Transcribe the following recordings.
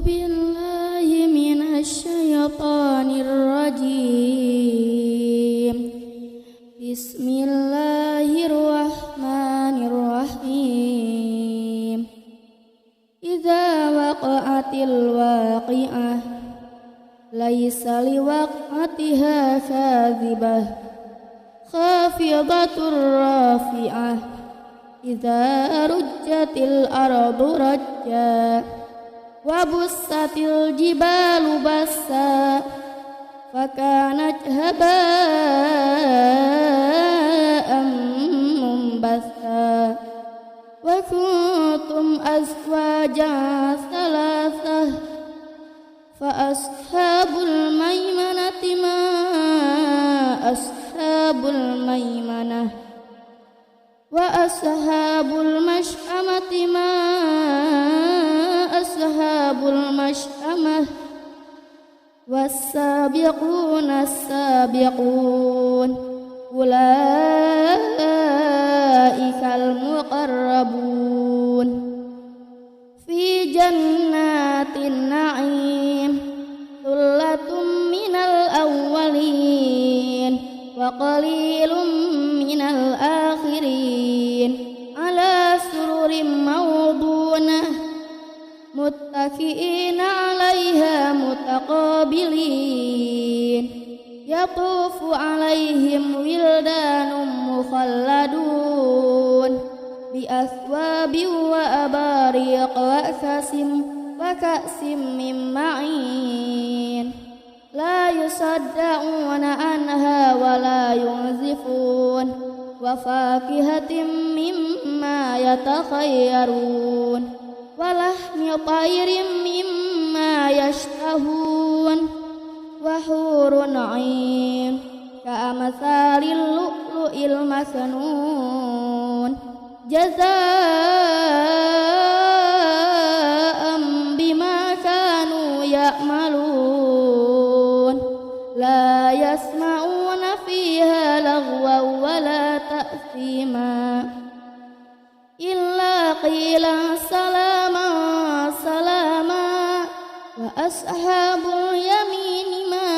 بالله من الشيطان الرجيم. بسم الله الرحمن الرحيم. إذا وقعت الواقعة ليس لوقعتها كاذبة خافضة رافعة إذا رجت الأرض رجا وبست الجبال بسا فكانت هباء منبثا وكنتم أزواجا ثلاثة فأصحاب الميمنة ما أصحاب الميمنة وأصحاب المشأمة ما أصحاب المشأمة والسابقون السابقون أولئك المقربون في جنات النعيم ثلة من الأولين وقليل من الآخرين على سرر موضونة متكئين عليها متقابلين يطوف عليهم ولدان مخلدون بأثواب وأباريق وكأس من معين لا يصدعون عنها ولا ينزفون وفاكهة مما يتخيرون ولحم طير مما يشتهون وحور عين كأمثال اللؤلؤ المكنون جزاء بما كانوا يعملون لا يسمعون فيها لغوا ولا تأثيما إلا قيلا سلاما سلاما وأصحاب اليمين ما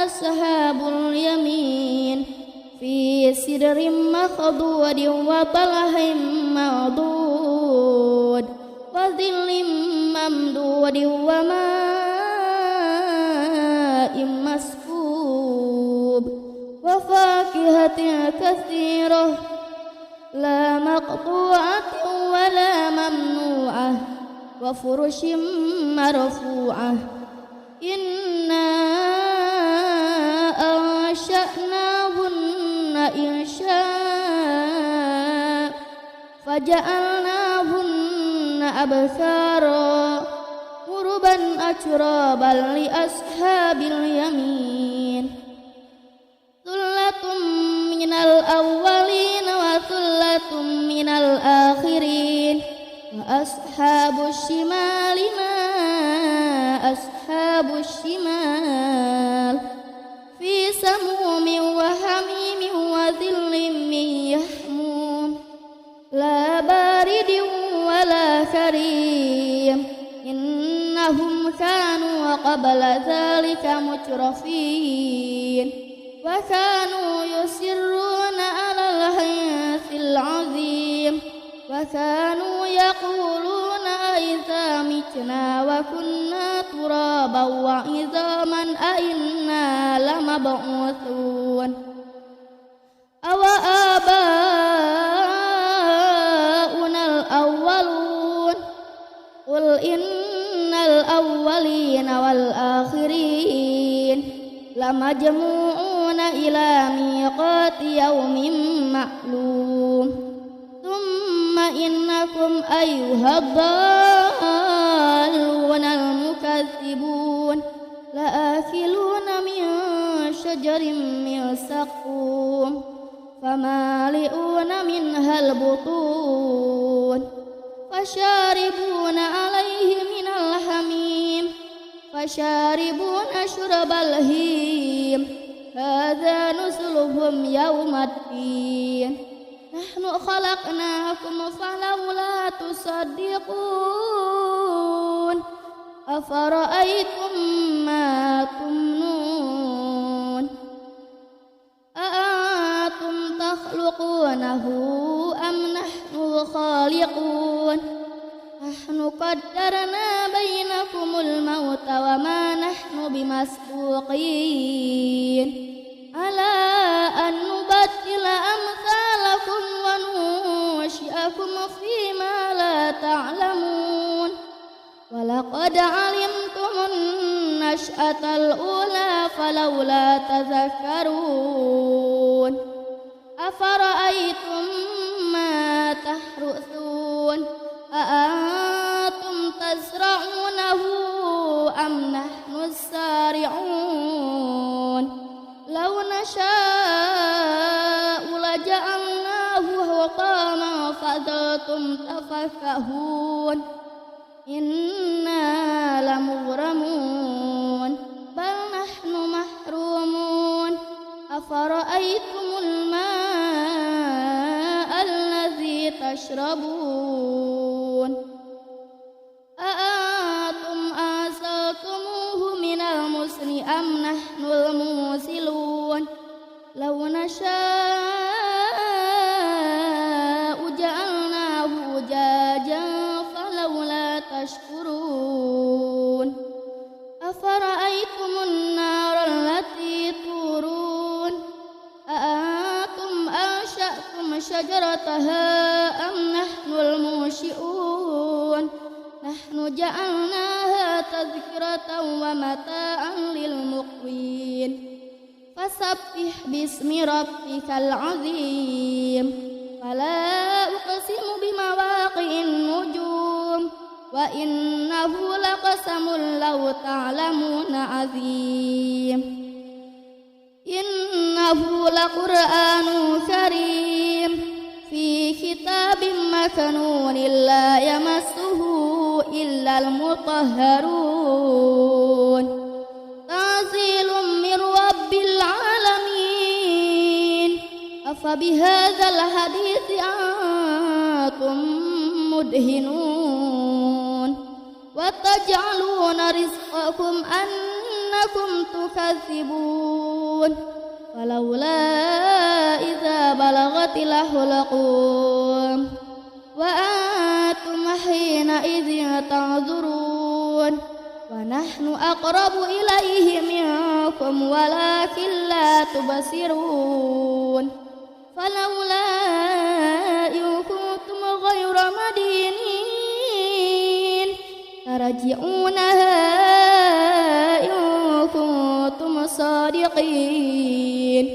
أصحاب اليمين في سدر مخضود وطلح منضود وظل ممدود وماء مسكوب وفاكهة كثيرة لا مقطوعة ولا ممنوعة وفرش مرفوعة إنا أنشأناهن إنشاء فجعلناهن أبكارا عربا أترابا لأصحاب اليمين ثلة من الأولين وثلة من الآخرين وأصحاب الشمال ما أصحاب الشمال في سموم وحميم وظل من يحموم لا بارد ولا كريم إنهم كانوا قبل ذلك مترفين وكانوا يصرون على الحنث العظيم وكانوا يقولون أئذا متنا وكنا ترابا وعظاما أئنا لمبعوثون أو آباؤنا الأولون قل إن الأولين والآخرين لمجموعون إلى ميقات يوم معلوم ثم إنكم أيها الضالون المكذبون لآكلون من شجر من سقوم فمالئون منها البطون فشاربون عليه من الحميم فشاربون شرب الهيم هذا نزلهم يوم الدين نحن خلقناكم فلولا تصدقون أفرأيتم ما تمنون أأنتم تخلقونه أم نحن الخالقون نحن قدرنا بينكم الموت وما نحن بمسبوقين ألا أن نبدل أمثالكم وننشئكم فيما لا تعلمون ولقد علمتم النشأة الأولى فلولا تذكرون أفرأيتم ما تحرثون أأنتم تزرعونه أم نحن الزارعون لو نشاء لجعلناه حطاما فظلتم تفكهون إنا لمغرمون بل نحن محرومون أفرأيتم الماء الذي تشربون أأنتم أنزلتموه من المزن أم نحن المنزلون لو نشاء جعلناه أجاجا فلولا تشكرون أفرأيتم النار التي تورون أأنتم أنشأتم شجرتها أم نحن المنشئون نحن جعلناها تذكرة ومتاعا للمقوين فسبح باسم ربك العظيم فلا أقسم بمواقع النجوم وإنه لقسم لو تعلمون عظيم إنه لقرآن كريم في كتاب مكنون لا يمسه إلا المطهرون تنزيل من رب العالمين أفبهذا الحديث أنتم مدهنون وتجعلون رزقكم أنكم تكذبون فلولا إذا بلغت الحلقوم وأنتم حينئذ تنظرون ونحن أقرب إليه منكم ولكن لا تبصرون فلولا إن كنتم غير مدينين ترجعونها إن كنتم صادقين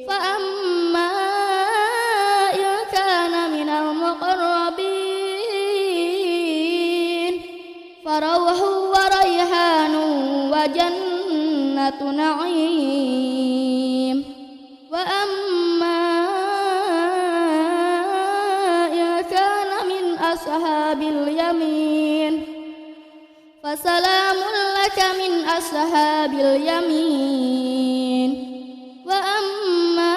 فأما إن كان من المقربين فروح وريحان وجنة نعيم وأما إن كان من أصحاب اليمين فسلام لك من أصحاب اليمين وأما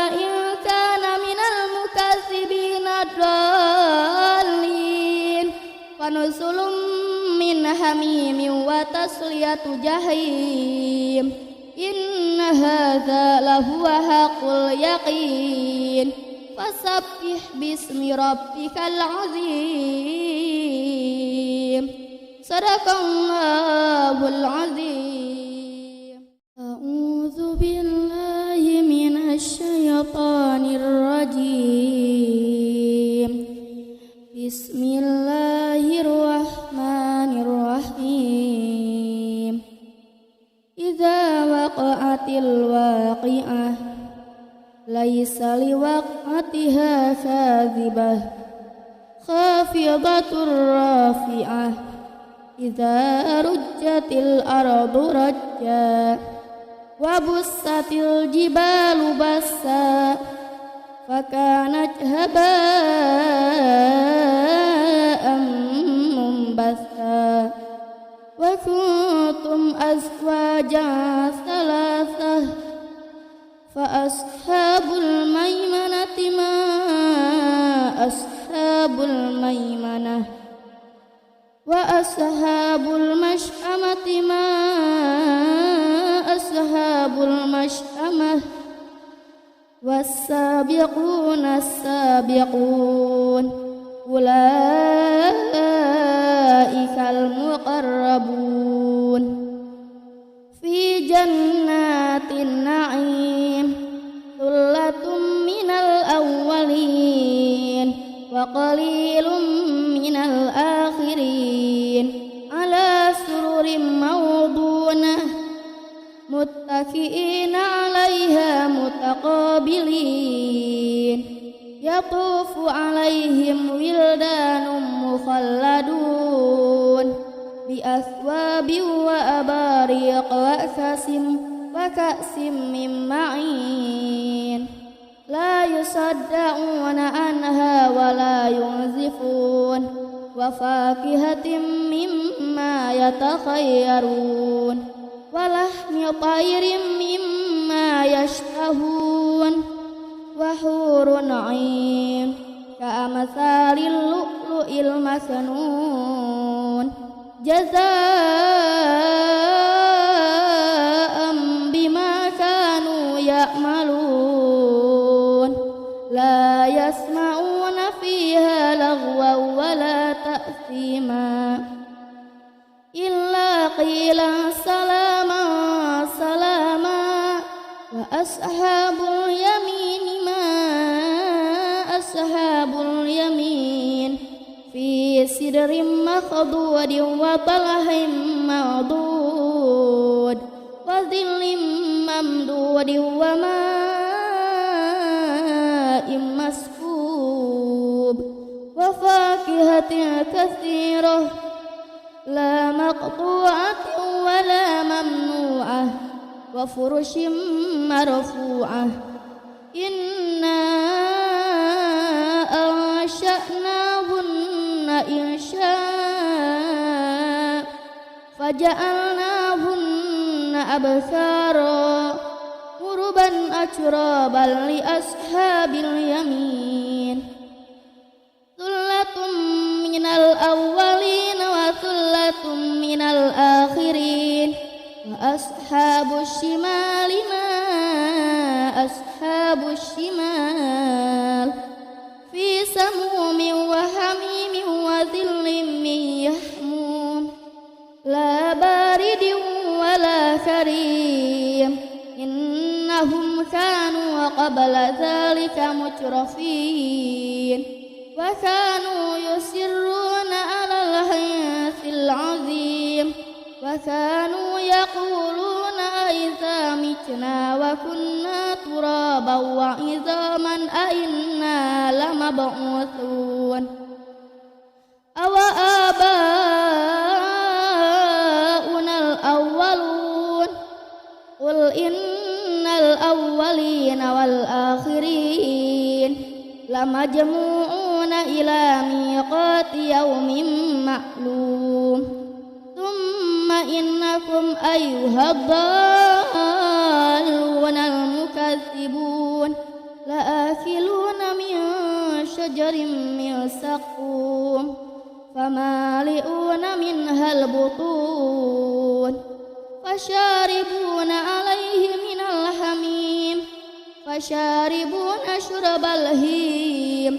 إن كان من المكذبين الضالين فنزل من حميم وتصلية جحيم إن هذا لهو حق اليقين فسبح باسم ربك العظيم صدق الله العظيم أعوذ بالله من الشيطان الرجيم بسم الله الرحمن الرحيم إذا وقعت الواقعة ليس لوقعتها كاذبة خافضة رافعة إذا رجت الأرض رجا وبست الجبال بسا فكانت هباء منبثا وكنتم أزواجا ثلاثة فأصحاب الميمنة ما أصحاب الميمنة وأصحاب المشأمة ما أصحاب المشأمة والسابقون السابقون أولئك المقربون في جنات النعيم ثلة من الأولين وقليل من الآخرين على سرر موضونة متكئين عليها متقابلين يطوف عليهم ولدان مخلدون بأثواب وأباريق وكأس من معين لا يصدعون عنها ولا ينزفون وفاكهة مما يتخيرون ولحم طير مما يشتهون وحور عين كأمثال اللؤلؤ المكنون جزاء بما كانوا يعملون لا يسمعون فيها لغوا ولا تأثيما إلا قيلا سلاما سلاما وأصحاب اليمين ما أصحاب اليمين في سدر مخضود وطلح منضود وظل ممدود وماء مسكوب وفاكهة كثيرة لا مقطوعة ولا ممنوعة وفرش مرفوعة إنا أنشأناهن إنشاء فجعلناهن أبكارا عربا أترابا لأصحاب اليمين ثلة من الأولين وثلة من الآخرين وأصحاب الشمال ما أصحاب الشمال في سموم وحميم وظل من يحموم لا بارد ولا كريم إنهم كانوا قبل ذلك مترفين وكانوا يصرون على الحنث العظيم وكانوا يقولون أئذا متنا وكنا ترابا وعظاما أئنا لمبعوثون أو آباؤنا الأولون قل إن الأولين والآخرين لمجموعون إلى ميقات يوم معلوم ثم إنكم أيها الضالون المكذبون لآكلون من شجر من سقوم فمالئون منها البطون فشاربون عليه من الحميم فشاربون شرب الهيم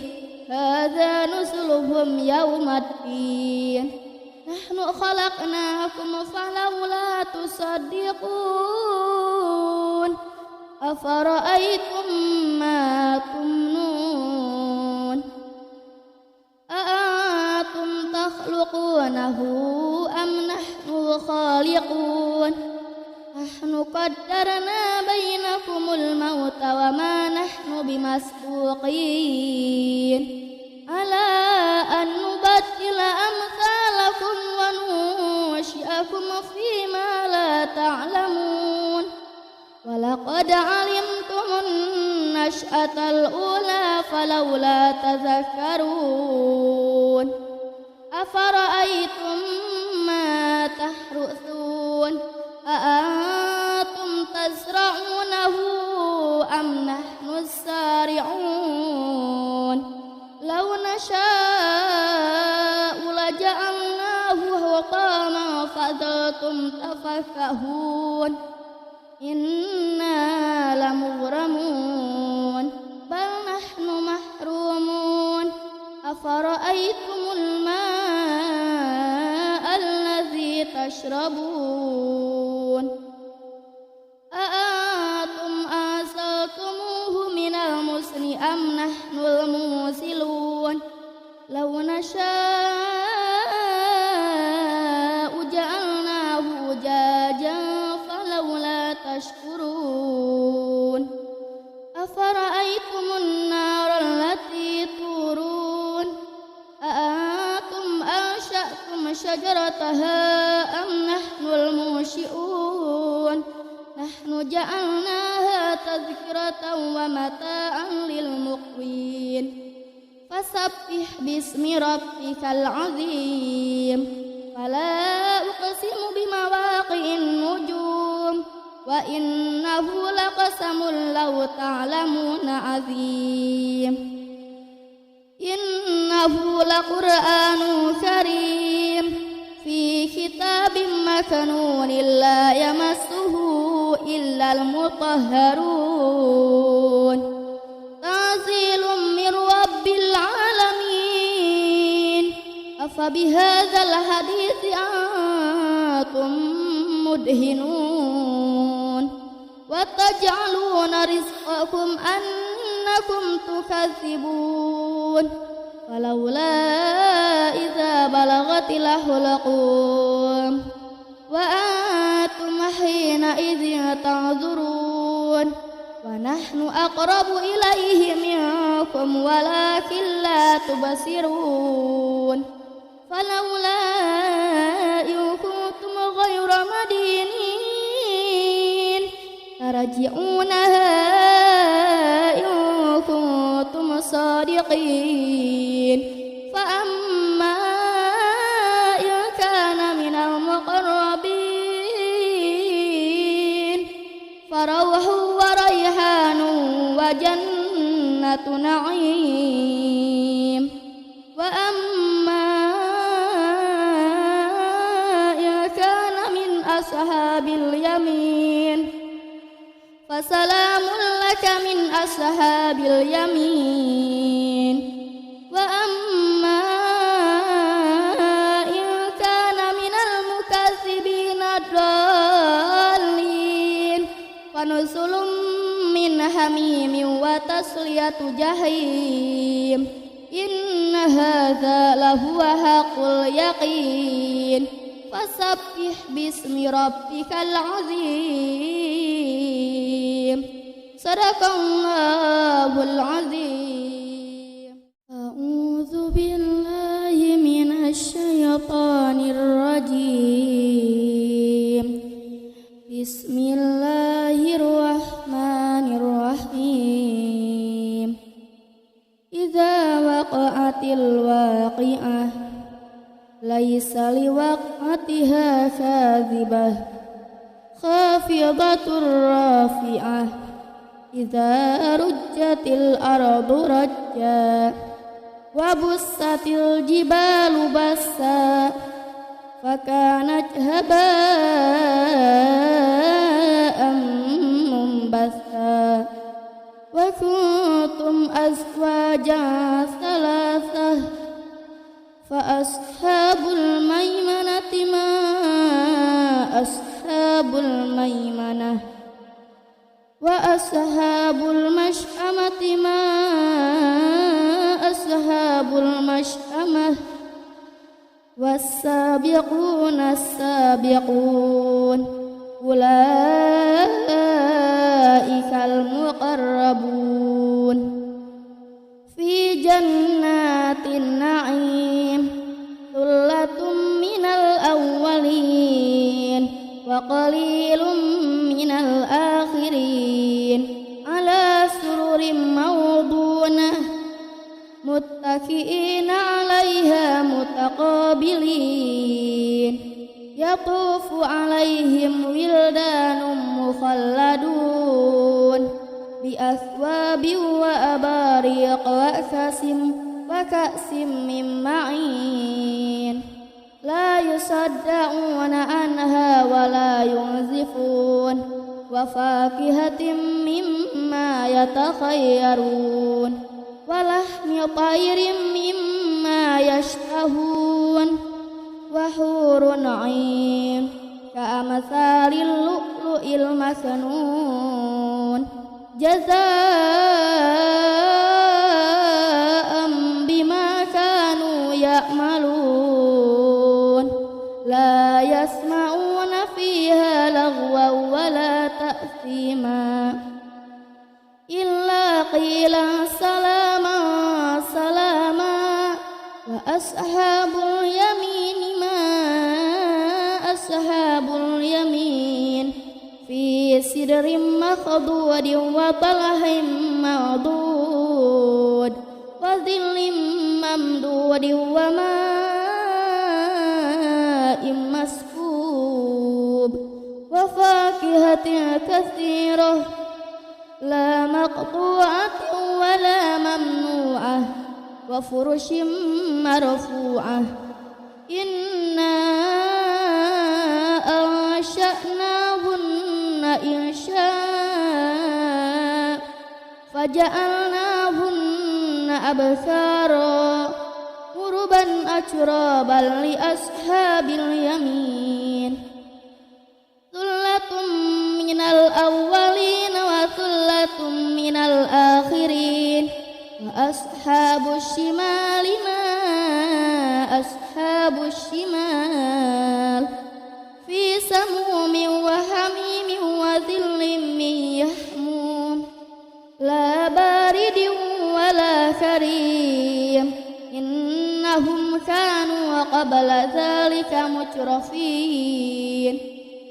هذا نزلهم يوم الدين نحن خلقناكم فلولا تصدقون أفرأيتم ما تمنون أأنتم تخلقونه أم نحن الخالقون نحن قدرنا بينكم الموت وما نحن بمسبوقين على أن نبدل أمثالكم وننشئكم فيما لا تعلمون ولقد علمتم النشأة الأولى فلولا تذكرون أفرأيتم ما تحرثون أأنتم تزرعونه أم نحن الزارعون لو نشاء لجعلناه فظلتم تفكهون إنا لمغرمون بل نحن محرومون أفرأيتم الماء الذي تشربون أأنتم أنزلتموه من المزن أم نحن المنزلون لو نشاء جعلناه أجاجا فلولا تشكرون أفرأيتم النار التي تورون أأنتم أنشأتم شجرتها أم نحن المنشئون نحن جعلناها تذكرة ومتاعا للمقوين فسبح باسم ربك العظيم فلا أقسم بمواقع النجوم وإنه لقسم لو تعلمون عظيم إنه لقرآن كريم في كتاب مكنون لا يمسه إلا المطهرون تنزيل من رب العالمين أفبهذا الحديث أنتم مدهنون وتجعلون رزقكم أنكم تكذبون فلولا إذا بلغت الحلقوم وأنتم حينئذ تنظرون ونحن أقرب إليه منكم ولكن لا تبصرون فلولا إن كنتم غير مدينين ترجعونها إن كنتم صادقين فأما إن كان من المقربين فروح وريحان وجنة نعيم وأما إن كان من أصحاب اليمين فسلام لك من أصحاب اليمين وأما إن كان من المكذبين الضالين فنزل من حميم وتصلية جحيم إن هذا لهو حق اليقين فسبح باسم ربك العظيم صدق الله العظيم أعوذ بالله من الشيطان الرجيم بسم الله الرحمن الرحيم إذا وقعت الواقعة ليس لوقعتها كاذبة خافضة رافعة إذا رجت الأرض رجا وبست الجبال بسا فكانت هباء منبثا وكنتم أزواجا ثلاثة فأصحاب الميمنة ما أصحاب الميمنة وأصحاب المشأمة ما أصحاب المشأمة والسابقون السابقون أولئك المقربون في جنات النعيم ثلة من الأولين وقليل من الآخرين على سرر موضونة متكئين عليها متقابلين يطوف عليهم ولدان مخلدون بأثواب وأباريق وكأس من معين لا يصدعون وفاكهة مما يتخيرون ولحم طير مما يشتهون وحور عين كأمثال اللؤلؤ المكنون جزاء بما كانوا يعملون لا يسمعون فيها لغوا ولا تأثيما إلا قيلا سلاما سلاما وأصحاب اليمين ما أصحاب اليمين في سدر مخضود وطلح منضود وظل ممدود وماء مسكوب وفاكهة كثيرة لا مقطوعة ولا ممنوعة وفرش مرفوعة إنا أنشأناهن إنشاء فجعلناهن أبكارا عربا أترابا لأصحاب اليمين ثلة من الأولين وثلة من الآخرين وأصحاب الشمال ما أصحاب الشمال في سموم وحميم وظل من يحموم لا بارد ولا كريم إنهم كانوا قبل ذلك مترفين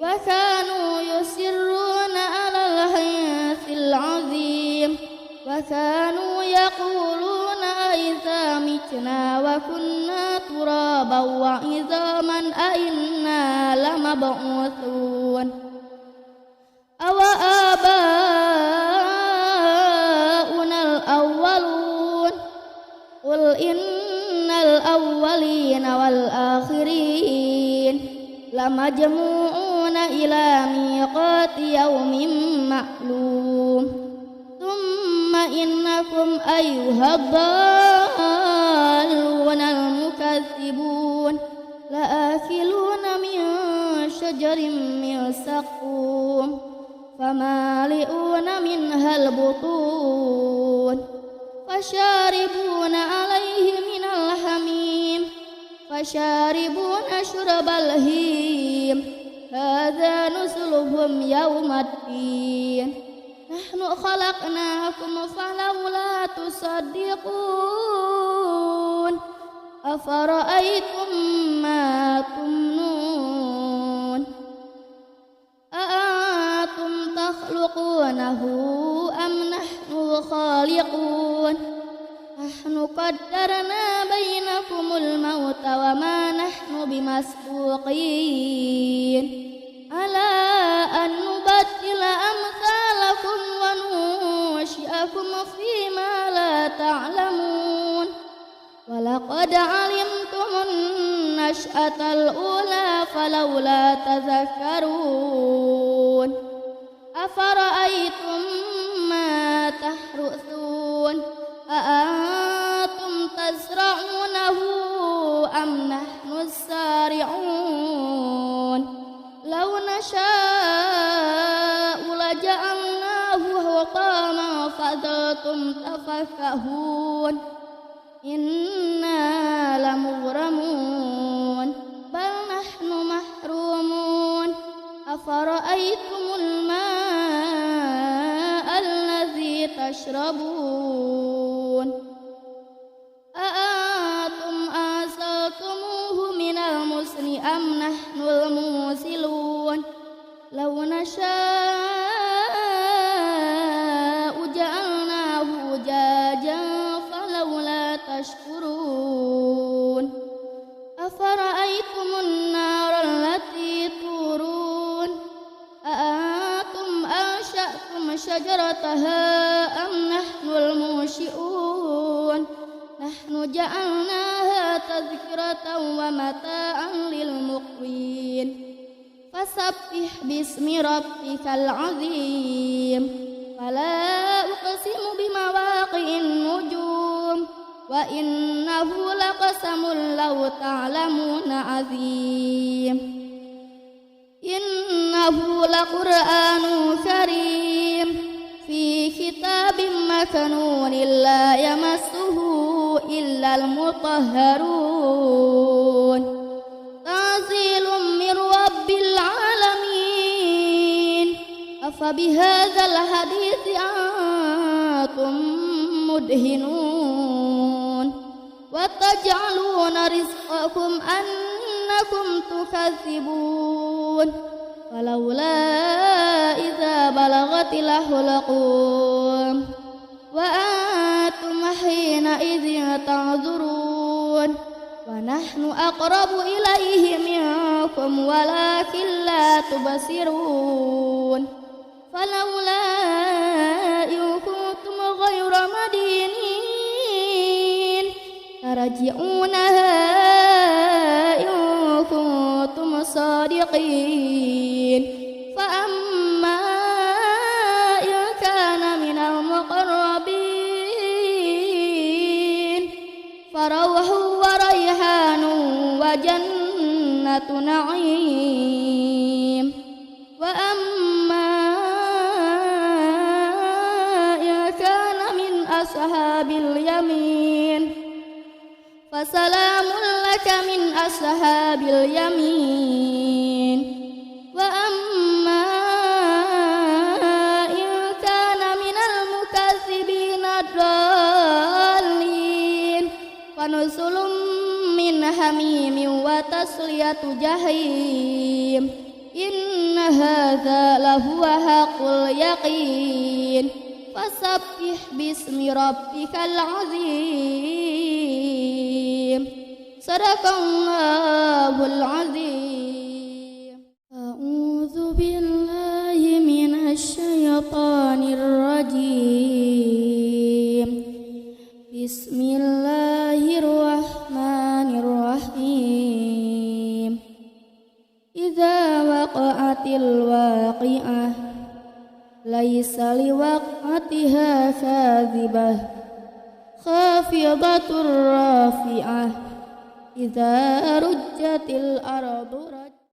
وكانوا يصرون على الحنث العظيم وكانوا يقولون أئذا متنا وكنا ترابا وعظاما أئنا لمبعوثون أو آباؤنا الأولون قل إن الأولين والآخرين لمجموعون إلى ميقات يوم معلوم ثم إنكم أيها الضالون المكذبون لآكلون من شجر من سقوم فمالئون منها البطون فشاربون عليه من الحميم فشاربون شرب الهيم هذا نزلهم يوم الدين نحن خلقناكم فلولا تصدقون أفرأيتم ما تمنون أأنتم تخلقونه أم نحن الخالقون نحن قدرنا بينكم الموت وما نحن بمسبوقين ألا أن نبدل أمثالكم وننشئكم فيما لا تعلمون ولقد علمتم النشأة الأولى فلولا تذكرون أفرأيتم ما تحرثون أأنتم تزرعونه أم نحن الزارعون لو نشاء لجعلناه حطاما فظلتم تفكهون إنا لمغرمون بل نحن محرومون أفرأيتم الماء الذي تشربون أأنتم أنزلتموه من المزن أم نحن المنزلون لو نشاء جعلناه أجاجا فلولا تشكرون أفرأيتم النار التي تورون أأنتم أنشأتم شجرتها أم نحن المنشئون نحن جعلناها تذكرة ومتاعا للمقوين فسبح باسم ربك العظيم فلا أقسم بمواقع النجوم وإنه لقسم لو تعلمون عظيم إنه لقرآن كريم في كتاب مكنون لا يمسه إلا المطهرون تنزيل من رب العالمين أفبهذا الحديث أنتم مدهنون وتجعلون رزقكم أنكم تكذبون فلولا إذا بلغت الحلقوم وأنتم حينئذ تنظرون ونحن أقرب إليه منكم ولكن لا تبصرون فلولا إن كنتم غير مدينين ترجعونها إن كنتم صادقين فأما إن كان من المقربين فروح وريحان وجنة نعيم وأما إن كان من أصحاب اليمين فسلام لك من أصحاب اليمين وأما إن كان من المكذبين الضالين فنزل من حميم وتصلية جحيم إن هذا لهو حق اليقين فسبح باسم ربك العظيم صدق الله العظيم أعوذ بالله من الشيطان الرجيم بسم الله الرحمن الرحيم إذا وقعت الواقعة ليس لوقعتها كاذبة خافضة رافعة إذا رجت الأرض